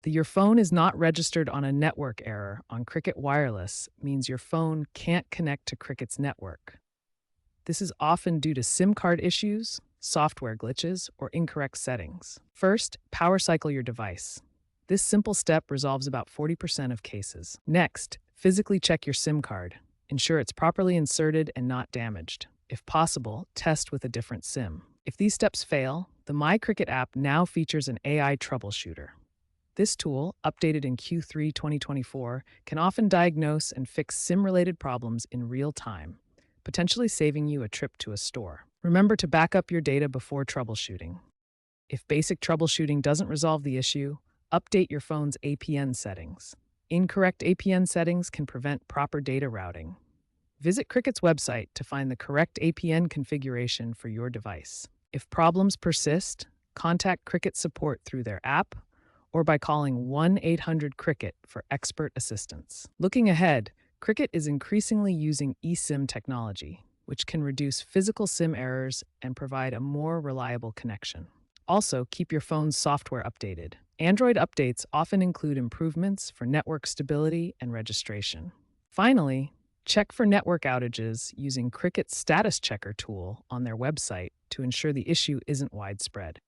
Your phone is not registered on a network error on Cricket Wireless means your phone can't connect to Cricket's network. This is often due to SIM card issues, software glitches, or incorrect settings. First, power cycle your device. This simple step resolves about 40% of cases. Next, physically check your SIM card. Ensure it's properly inserted and not damaged. If possible, test with a different SIM. If these steps fail, the MyCricket app now features an AI troubleshooter. This tool, updated in Q3 2024, can often diagnose and fix SIM-related problems in real time, potentially saving you a trip to a store. Remember to back up your data before troubleshooting. If basic troubleshooting doesn't resolve the issue, update your phone's APN settings. Incorrect APN settings can prevent proper data routing. Visit Cricket's website to find the correct APN configuration for your device. If problems persist, contact Cricket support through their app or by calling 1-800-CRICKET for expert assistance. Looking ahead, Cricket is increasingly using eSIM technology, which can reduce physical SIM errors and provide a more reliable connection. Also, keep your phone's software updated. Android updates often include improvements for network stability and registration. Finally, check for network outages using Cricket's Status Checker tool on their website to ensure the issue isn't widespread.